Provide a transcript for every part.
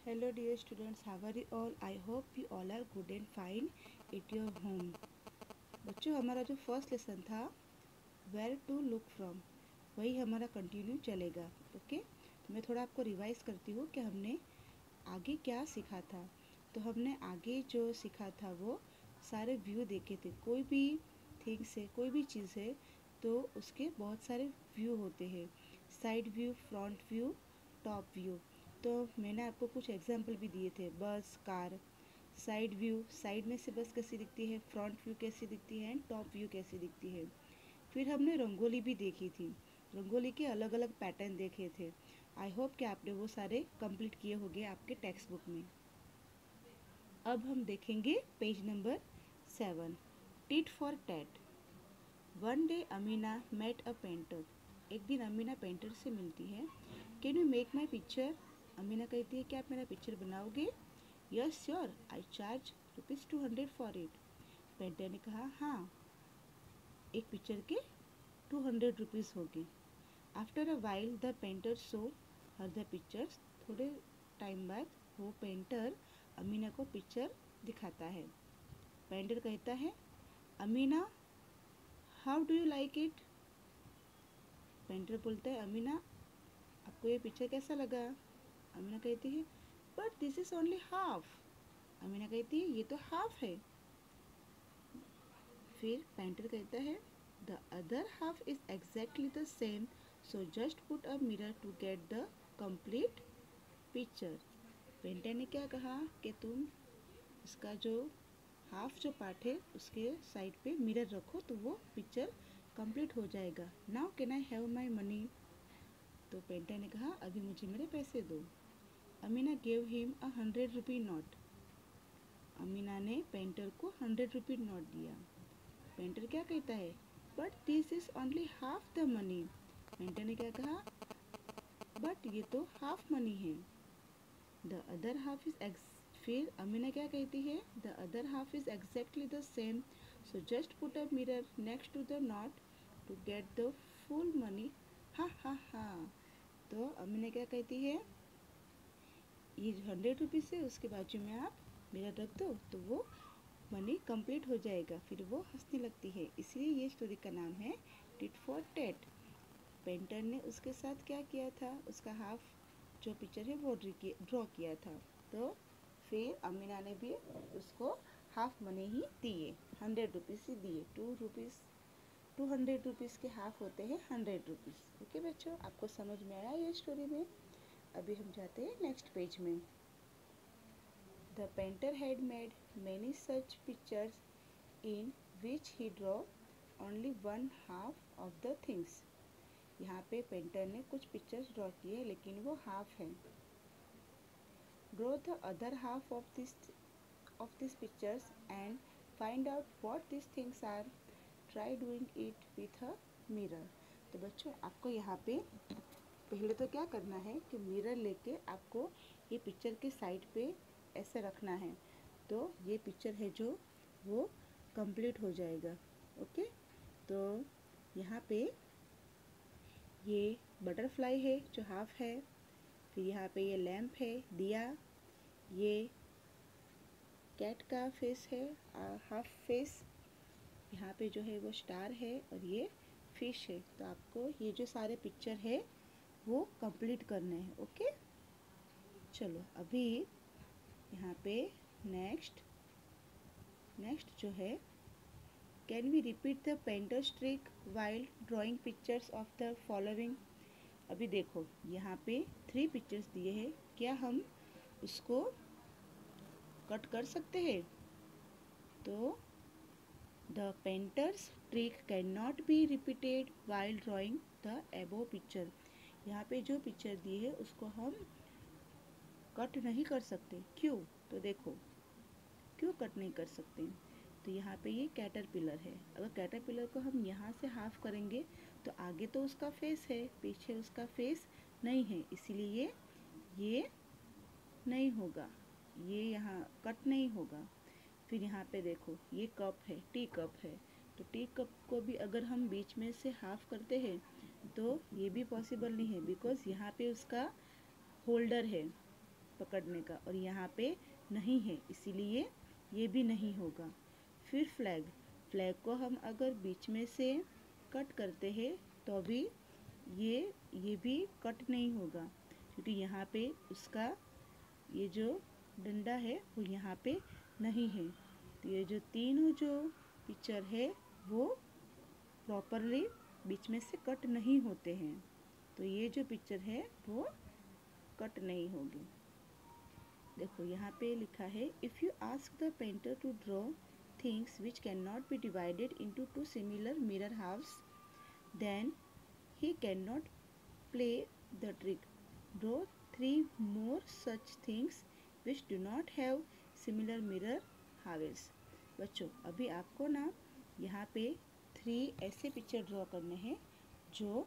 Hello dear students, how are you all? I hope you all are good and fine at your home. बच्चों, हमारा जो first lesson था where to look from, वही हमारा continue चलेगा। Okay, मैं थोड़ा आपको रिवाइज करती हूँ कि हमने आगे क्या सीखा था। तो हमने आगे जो सीखा था वो सारे व्यू देखे थे। कोई भी थिंग्स है, कोई भी चीज़ है तो उसके बहुत सारे व्यू होते हैं। Side view, front view, top view. तो मैंने आपको कुछ एग्जाम्पल भी दिए थे, बस, कार। साइड व्यू, साइड में से बस कैसी दिखती है, फ्रंट व्यू कैसी दिखती है एंड टॉप व्यू कैसी दिखती है। फिर हमने रंगोली भी देखी थी, रंगोली के अलग अलग पैटर्न देखे थे। आई होप कि आपने वो सारे कंप्लीट किए होंगे आपके टेक्स्ट बुक में। अब हम देखेंगे page number 7, tit for tat. One day Amina met a painter. एक दिन अमीना पेंटर से मिलती है। Can you make my picture? Amina कहती है कि आप मेरा पिक्चर बनाओगे? Yes sure, I charge ₹200 for it. Painter ने कहा हाँ, एक पिक्चर के ₹200 होगी। After a while the painter show her the pictures. थोड़े टाइम बाद वो पेंटर अमीना को पिक्चर दिखाता है। पेंटर कहता है, Amina, how do you like it? Painter बोलता है, अमीना, आपको ये पिक्चर कैसा लगा? अमीना कहती है, but this is only half. Amina कहती है, ये तो हाफ है। फिर पेंटर कहता है, the other half is exactly the same, so just put a mirror to get the complete picture. Painter ने क्या कहा कि तुम इसका जो हाफ जो पार्ट है उसके साइड पे मिरर रखो तो वो पिक्चर कंप्लीट हो जाएगा। Now can I have my money? तो पेंटर ने कहा, अभी मुझे मेरे पैसे दो। Amina gave him ₹100 note. Amina ने पेंटर को ₹100 नोट दिया। पेंटर क्या कहता है, but this is only half the money. Painter ने क्या कहा, बट ये तो हाफ मनी है। The other half is X. फिर अमीना क्या कहती है, the other half is exactly the same, so just put a mirror next to the note to get the full money. हा हा हा। तो अमीना क्या कहती है, ये ₹100 है, उसके बाजू में आप मिरर रख दो तो वो मनी कंप्लीट हो जाएगा। फिर वो हंसने लगती है। इसलिए ये स्टोरी का नाम है टिट फॉर टैट। पेंटर ने उसके साथ क्या किया था, उसका हाफ जो पिक्चर है वो ड्रॉ किया था। तो फिर अमीना ने भी उसको हाफ मनी ही दिए, ₹100 ही दिए। ₹200 के हाफ होते हैं ₹100। ओके बच्चों, आपको समझ में आया ये स्टोरी में? अभी हम जाते हैं नेक्स्ट पेज में। The painter had made many such pictures in which he drew only one half of the things. यहाँ पे पेंटर ने कुछ पिक्चर्स ड्रॉ किए लेकिन वो हाफ है। Draw the other half of these pictures and find out what these things are. Try doing it with a mirror. तो बच्चों, आपको यहाँ पे पहले तो क्या करना है कि मिरर लेके आपको ये पिक्चर के साइड पे ऐसे रखना है, तो ये पिक्चर है जो वो कंप्लीट हो जाएगा। ओके, तो यहाँ पे ये बटरफ्लाई है जो हाफ है। फिर यहाँ पे ये लैम्प है, दिया। ये कैट का फेस है, हाफ फेस। यहाँ पे जो है वो स्टार है और ये फिश है। तो आपको ये जो सारे पिक्चर है वो कंप्लीट करने हैं। ओके, चलो अभी यहाँ पे नेक्स्ट जो है, can we repeat the painter's trick while drawing pictures of the following? अभी देखो यहाँ पे 3 पिक्चर्स दिए हैं, क्या हम उसको कट कर सकते हैं? तो the painter's trick can not be repeated while drawing the एबो पिक्चर। यहाँ पे जो पिक्चर दी है उसको हम कट नहीं कर सकते। क्यों? तो देखो क्यों कट नहीं कर सकते। तो यहाँ पे ये कैटरपिलर है। अगर कैटरपिलर को हम यहाँ से हाफ करेंगे तो आगे तो उसका फेस है, पीछे उसका फेस नहीं है, इसीलिए ये नहीं होगा, ये यहाँ कट नहीं होगा। फिर यहाँ पे देखो ये कप है, टी कप है। तो टी कप को भी अगर हम बीच में से हाफ करते हैं तो ये भी पॉसिबल नहीं है, बिकॉज यहाँ पे उसका होल्डर है। पकड़ने का, और यहाँ पे नहीं है इसीलिए ये भी नहीं होगा। फिर फ्लैग, फ्लैग को हम अगर बीच में से कट करते हैं तो भी ये भी कट नहीं होगा, क्योंकि यहाँ पे उसका ये जो डंडा है वो यहाँ पे नहीं है। तो ये जो तीनों जो पिक्चर है वो प्रॉपरली बीच में से कट नहीं होते हैं, तो ये जो पिक्चर है वो कट नहीं होगी। देखो यहाँ पे लिखा है, if you ask the painter to draw things which can not be divided into two similar mirror halves, then he can not play the trick. Draw 3 more such things which do not have similar mirror houses। बच्चों अभी आपको ना यहाँ पे 3 ऐसे picture draw करने हैं जो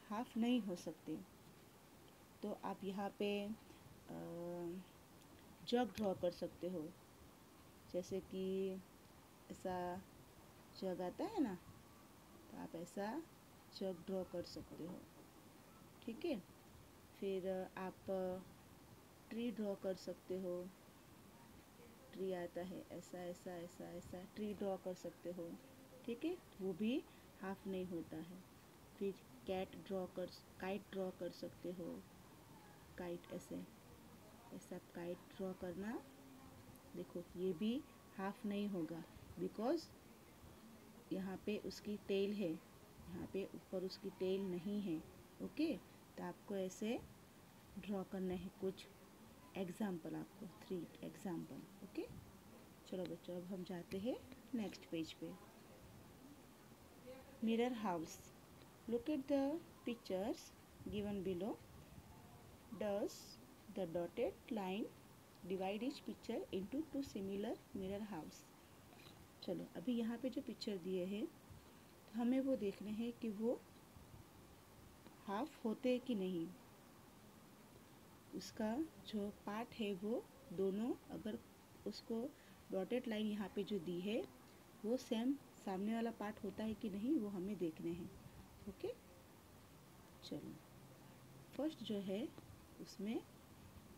हाफ नहीं हो सकते। तो आप यहाँ पे जग ड्रॉ कर सकते हो, जैसे कि ऐसा जग आता है ना, तो आप ऐसा जग ड्रॉ कर सकते हो, ठीक है। फिर आप ट्री ड्रॉ कर सकते हो, ट्री आता है ऐसा ऐसा ऐसा ऐसा, ट्री ड्रॉ कर सकते हो, ठीक है, वो भी हाफ नहीं होता है। फिर काइट ड्रॉ कर सकते हो, काइट ऐसे ऐसा काइट ड्रॉ करना, देखो ये भी हाफ नहीं होगा, बिकॉज यहाँ पे उसकी टेल है, यहाँ पे ऊपर उसकी टेल नहीं है, ओके। तो आपको ऐसे ड्रॉ करना है कुछ एग्जाम्पल, आपको 3 एग्जाम्पल, ओके। चलो बच्चों अब हम जाते हैं नेक्स्ट पेज पे। Mirror house, look at the pictures given below. Does the dotted line divide each picture into 2 similar mirror house. चलो अभी यहाँ पे जो पिक्चर दिए हैं तो हमें वो देखने हैं कि वो हाफ होते कि नहीं। उसका जो पार्ट है वो दोनों, अगर उसको डॉटेड लाइन यहाँ पे जो दी है वो सेम सामने वाला पार्ट होता है कि नहीं, वो हमें देखने हैं, ओके। चलो फर्स्ट जो है उसमें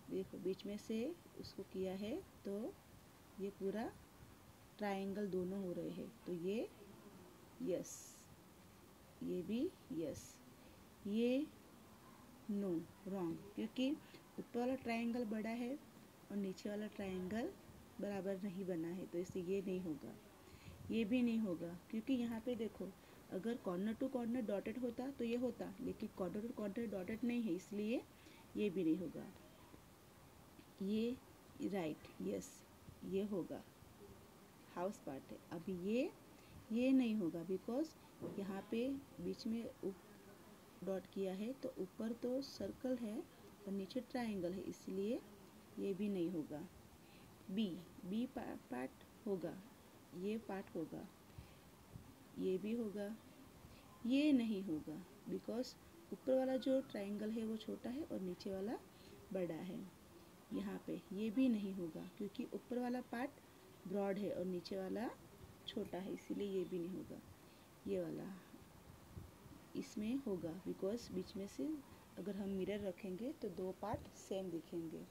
देखो बीच में से उसको किया है तो ये पूरा ट्रायंगल दोनों हो रहे हैं, तो ये यस, ये भी यस, ये नो रॉन्ग, क्योंकि ऊपर वाला ट्रायंगल बड़ा है और नीचे वाला ट्रायंगल बराबर नहीं बना है, तो इससे ये नहीं होगा। ये भी नहीं होगा क्योंकि यहाँ पे देखो अगर कॉर्नर टू कॉर्नर डॉटेड होता तो ये होता, लेकिन कॉर्नर टू कॉर्नर डॉटेड नहीं है, इसलिए ये भी नहीं होगा। ये राइट यस, ये होगा, हाउस पार्ट है। अभी ये नहीं होगा बिकॉज यहाँ पे बीच में डॉट किया है, तो ऊपर तो सर्कल है और नीचे ट्रायंगल है, इसलिए ये भी नहीं होगा। बी पार्ट होगा, ये पार्ट होगा, ये भी होगा, ये नहीं होगा बिकॉज ऊपर वाला जो ट्रायंगल है वो छोटा है और नीचे वाला बड़ा है। यहाँ पे ये भी नहीं होगा क्योंकि ऊपर वाला पार्ट ब्रॉड है और नीचे वाला छोटा है, इसीलिए ये भी नहीं होगा। ये वाला इसमें होगा बिकॉज बीच में से अगर हम मिरर रखेंगे तो 2 पार्ट सेम दिखेंगे।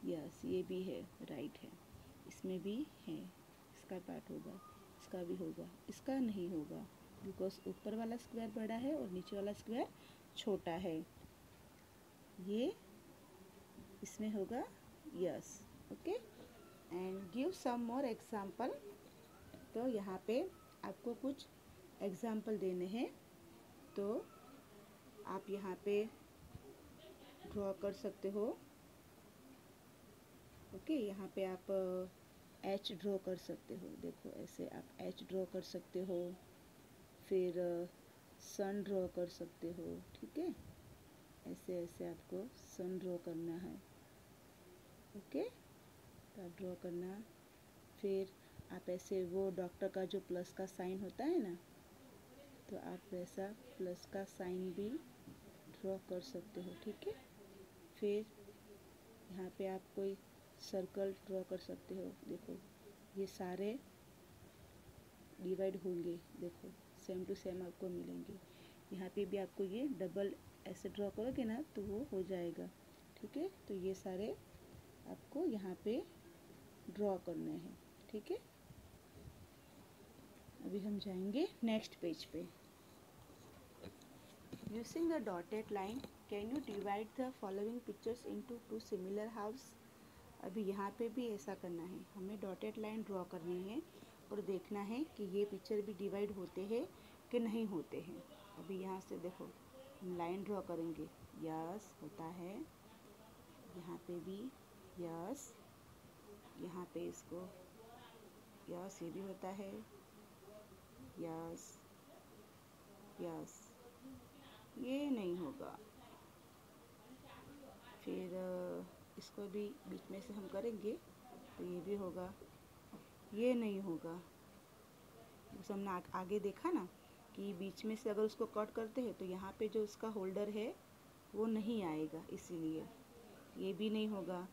यस ये भी है, राइट है, इसमें भी है, इसका पार्ट होगा, इसका भी होगा, इसका नहीं होगा बिकॉज ऊपर वाला स्क्वायर बड़ा है और नीचे वाला स्क्वायर छोटा है। ये इसमें होगा yes, okay. And give some more example, तो यहाँ पे आपको कुछ एग्जाम्पल देने हैं, तो आप यहाँ पे ड्रॉ कर सकते हो, ओके। यहाँ पे आप एच ड्रॉ कर सकते हो, देखो ऐसे आप एच ड्रॉ कर सकते हो, फिर सन ड्रॉ कर सकते हो, ठीक है, ऐसे ऐसे आपको सन ड्रॉ करना है, ओके। तो आप ड्रॉ करना, फिर आप ऐसे वो डॉक्टर का जो प्लस का साइन होता है ना, तो आप वैसा प्लस का साइन भी ड्रॉ कर सकते हो, ठीक है। फिर यहाँ पे आप कोई सर्कल ड्रॉ कर सकते हो, देखो ये सारे डिवाइड होंगे, देखो सेम टू सेम आपको मिलेंगे। यहाँ पे भी आपको ये डबल ऐसे ड्रॉ करोगे ना तो वो हो जाएगा, ठीक है। तो ये सारे आपको यहाँ पे ड्रॉ करने हैं, ठीक है। अभी हम जाएंगे नेक्स्ट पेज पे। Using the dotted line can you divide the following pictures into two similar house. अभी यहाँ पे भी ऐसा करना है, हमें डॉटेड लाइन ड्रॉ करनी है और देखना है कि ये पिक्चर भी डिवाइड होते हैं कि नहीं होते हैं। अभी यहाँ से देखो हम लाइन ड्रॉ करेंगे, यस होता है, यहाँ पे भी यस, यहाँ पे इसको यस ये भी होता है, यस यस, ये नहीं होगा। फिर इसको भी बीच में से हम करेंगे तो ये भी होगा, ये नहीं होगा। जैसे हमने आगे देखा ना कि बीच में से अगर उसको कट करते हैं तो यहाँ पे जो उसका होल्डर है वो नहीं आएगा, इसीलिए ये भी नहीं होगा।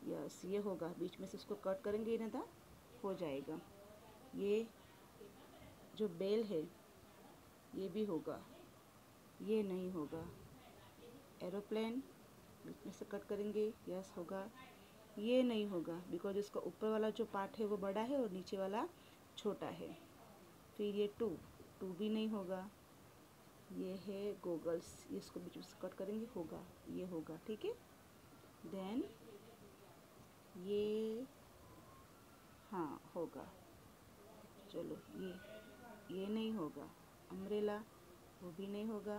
यस ये होगा, बीच में से उसको कट करेंगे ना तो हो जाएगा। ये जो बेल है ये भी होगा, ये नहीं होगा। एरोप्लेन बीच में से कट करेंगे, यस होगा, ये नहीं होगा बिकॉज इसका ऊपर वाला जो पार्ट है वो बड़ा है और नीचे वाला छोटा है। फिर ये टू भी नहीं होगा। ये है गोगल्स, इसको बीच में से कट करेंगे, होगा, ये होगा, ठीक है। देन ये हाँ होगा, चलो ये नहीं होगा। अम्ब्रेला वो भी नहीं होगा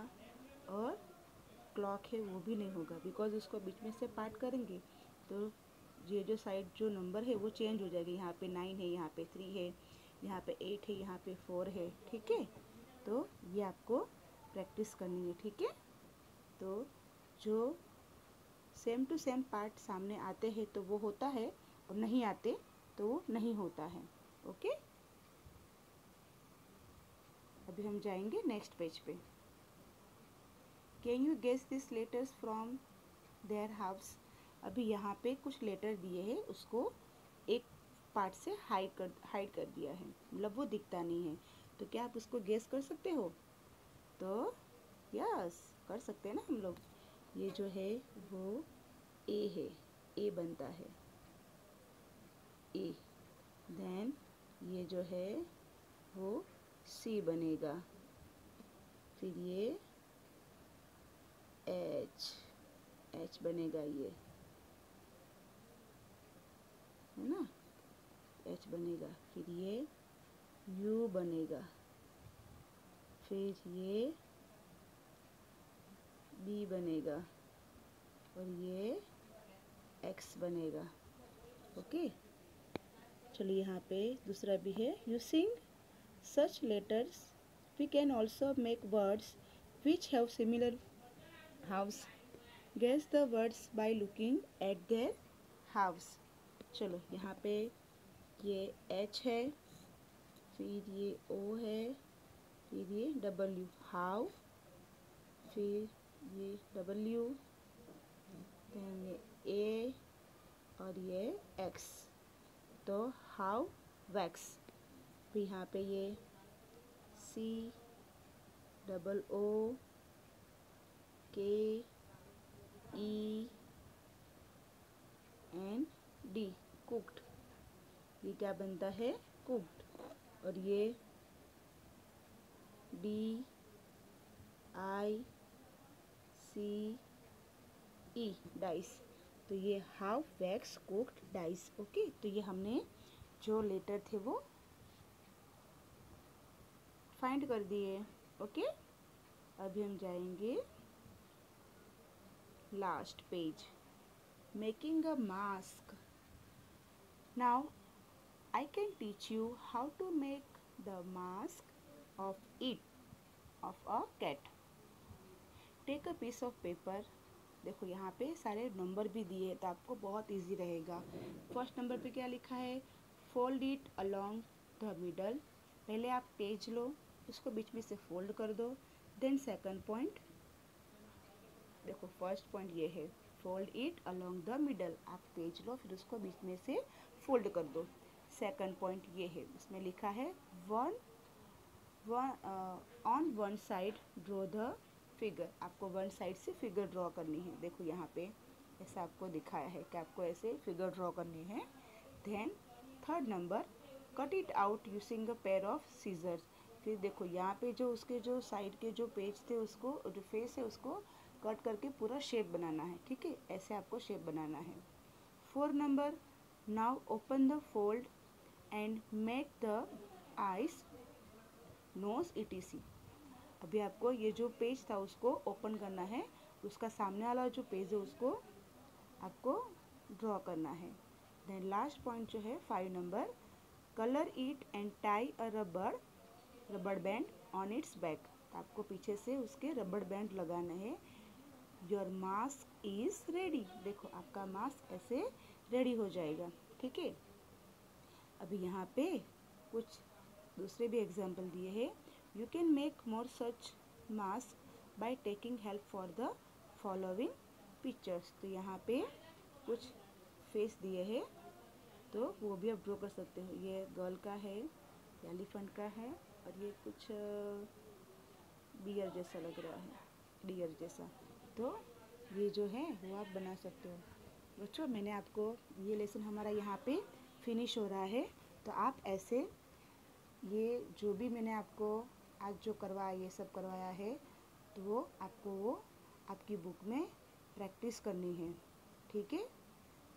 और क्लॉक है वो भी नहीं होगा बिकॉज उसको बीच में से पार्ट करेंगे तो ये जो साइड जो नंबर है वो चेंज हो जाएगी। यहाँ पे 9 है, यहाँ पे 3 है, यहाँ पे 8 है, यहाँ पे 4 है, ठीक है। तो ये आपको प्रैक्टिस करनी है, ठीक है। तो जो सेम टू सेम पार्ट सामने आते हैं तो वो होता है और नहीं आते तो वो नहीं होता है, ओके। अभी हम जाएंगे नेक्स्ट पेज पे। Can you guess this letters from their halves. अभी यहाँ पे कुछ लेटर दिए हैं, उसको एक पार्ट से हाइड कर दिया है, मतलब वो दिखता नहीं है। तो क्या आप उसको गेस कर सकते हो? तो यस कर सकते हैं ना हम लोग। ये जो है वो ए है, ए बनता है ए। देन ये जो है वो सी बनेगा, फिर ये एच बनेगा, ये है ना, एच बनेगा। फिर ये यू बनेगा, फिर ये बी बनेगा और ये एक्स बनेगा, ओके। चलिए यहाँ पे दूसरा भी है। Using such letters we can also make words which have similar halves. Guess the words by looking at their halves. चलो यहाँ पे ये एच है, फिर ये ओ है, फिर ये डब्ल्यू, हाउ, फिर ये डब्ल्यू, देन ये ए और ये एक्स, तो हाउ वैक्स। फिर यहाँ पे ये सी, डबल ओ, के, ई एंड डी, कुक्ड। ये क्या बनता है? कुक्ड। और ये D I C E, dice. तो ये how wax cooked dice, okay. तो ये हमने जो लेटर थे वो फाइंड कर दिए, ओके। अभी हम जाएंगे last page, making a mask. Now I can teach you how to make the mask of a cat. Take a piece of paper. देखो यहाँ पे सारे नंबर भी दिए तो आपको बहुत इजी रहेगा। फर्स्ट नंबर पे क्या लिखा है? Fold it along the middle. पहले आप पेज लो, उसको बीच में से फोल्ड कर दो। देन सेकंड पॉइंट, देखो फर्स्ट पॉइंट ये है, fold it along the middle. आप पेज लो, फिर उसको बीच में से फोल्ड कर दो। सेकंड पॉइंट ये है, इसमें लिखा है on one side draw the figure. आपको वन साइड से फिगर ड्रॉ करनी है। देखो यहाँ पे ऐसा आपको दिखाया है कि आपको ऐसे फिगर ड्रॉ करनी है। Then third number, cut it out using a pair of scissors. फिर देखो यहाँ पे जो उसके जो साइड के जो पेज थे उसको, जो फेस है उसको कट करके पूरा शेप बनाना है। ठीक है, ऐसे आपको शेप बनाना है। Four number, now open the fold and make the eyes, nose etc। अभी आपको ये जो पेज था उसको ओपन करना है, उसका सामने वाला जो पेज है उसको आपको ड्रॉ करना है। देन लास्ट पॉइंट जो है 5 number, colour it and tie अ रबड़ बैंड ऑन इट्स बैक। आपको पीछे से उसके रबड़ बैंड लगाना है। Your mask is ready. देखो आपका मास्क ऐसे रेडी हो जाएगा। ठीक है, अभी यहाँ पे कुछ दूसरे भी एग्जाम्पल दिए हैं। You can make more such mask by taking help for the following pictures. तो यहाँ पे कुछ फेस दिए हैं, तो वो भी आप ड्रॉ कर सकते हो। ये गर्ल का है, एलिफेंट का है, और ये कुछ बियर जैसा लग रहा है, डियर जैसा। तो ये जो है वो आप बना सकते हो। बच्चों, मैंने आपको ये लेसन हमारा यहाँ पे फिनिश हो रहा है। तो आप ऐसे ये जो भी मैंने आपको आज जो करवाया, ये सब करवाया है, तो वो आपको आपकी बुक में प्रैक्टिस करनी है। ठीक है,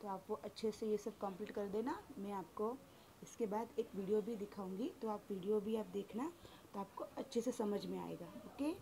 तो आप वो अच्छे से ये सब कंप्लीट कर देना। मैं आपको इसके बाद एक वीडियो भी दिखाऊंगी, तो आप वीडियो भी आप देखना, तो आपको अच्छे से समझ में आएगा। ओके।